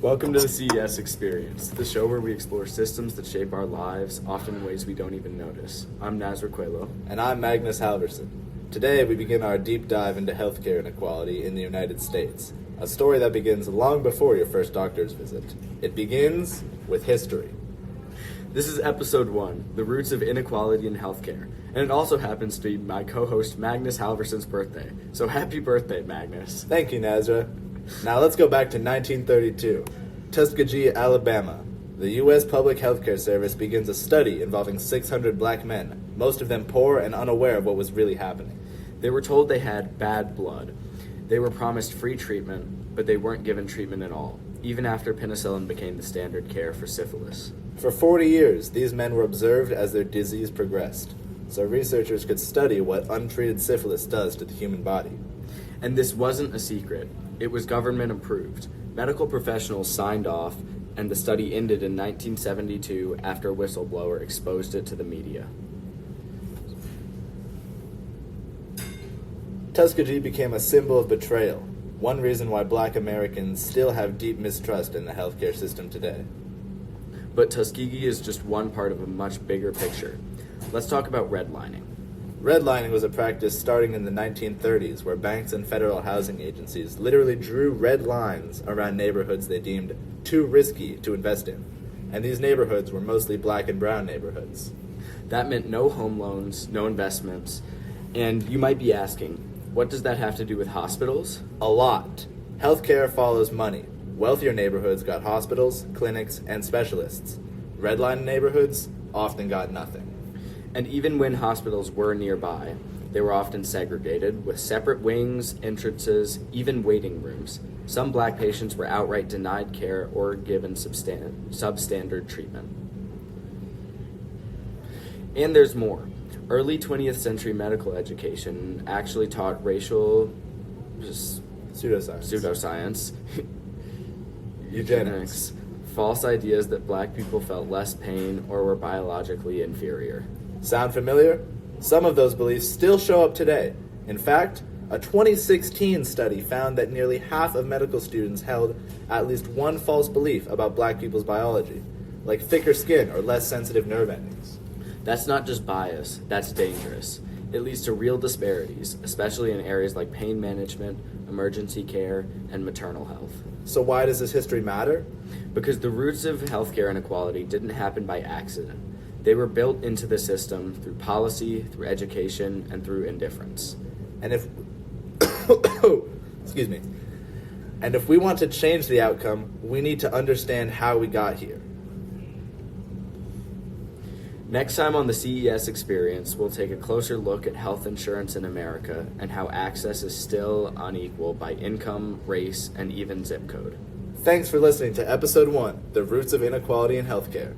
Welcome to the CES Experience, the show where we explore systems that shape our lives, often in ways we don't even notice. I'm Nazra Coelho. And I'm Magnus Halverson. Today we begin our deep dive into healthcare inequality in the United States, a story that begins long before your first doctor's visit. It begins with history. This is episode 1, The Roots of Inequality in Healthcare, and it also happens to be my co-host Magnus Halverson's birthday. So happy birthday, Magnus. Thank you, Nazra. Now let's go back to 1932. Tuskegee, Alabama. The U.S. Public Healthcare Service begins a study involving 600 black men, most of them poor and unaware of what was really happening. They were told they had bad blood. They were promised free treatment, but they weren't given treatment at all, even after penicillin became the standard care for syphilis. For 40 years, these men were observed as their disease progressed, so researchers could study what untreated syphilis does to the human body. And this wasn't a secret. It was government approved. Medical professionals signed off, and the study ended in 1972 after a whistleblower exposed it to the media. Tuskegee became a symbol of betrayal, one reason why black Americans still have deep mistrust in the healthcare system today. But Tuskegee is just one part of a much bigger picture. Let's talk about redlining. Redlining was a practice starting in the 1930s where banks and federal housing agencies literally drew red lines around neighborhoods they deemed too risky to invest in. And these neighborhoods were mostly black and brown neighborhoods. That meant no home loans, no investments. And you might be asking, what does that have to do with hospitals? A lot. Healthcare follows money. Wealthier neighborhoods got hospitals, clinics, and specialists. Redline neighborhoods often got nothing. And even when hospitals were nearby, they were often segregated, with separate wings, entrances, even waiting rooms. Some black patients were outright denied care or given substandard treatment. And there's more. Early 20th century medical education actually taught racial pseudoscience, eugenics, false ideas that black people felt less pain or were biologically inferior. Sound familiar? Some of those beliefs still show up today. In fact, a 2016 study found that nearly half of medical students held at least one false belief about black people's biology, like thicker skin or less sensitive nerve endings. That's not just bias, that's dangerous. It leads to real disparities, especially in areas like pain management, emergency care, and maternal health. So why does this history matter? Because the roots of healthcare inequality didn't happen by accident. They were built into the system through policy, through education, and through indifference. And if excuse me. And if we want to change the outcome, we need to understand how we got here. Next time on the CES Experience, we'll take a closer look at health insurance in America and how access is still unequal by income, race, and even zip code. Thanks for listening to Episode 1, The Roots of Inequality in Healthcare.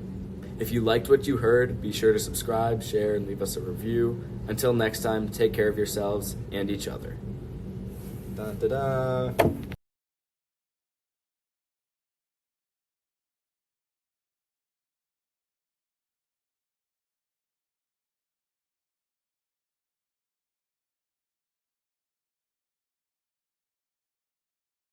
If you liked what you heard, be sure to subscribe, share, and leave us a review. Until next time, take care of yourselves and each other. Dun, da, da.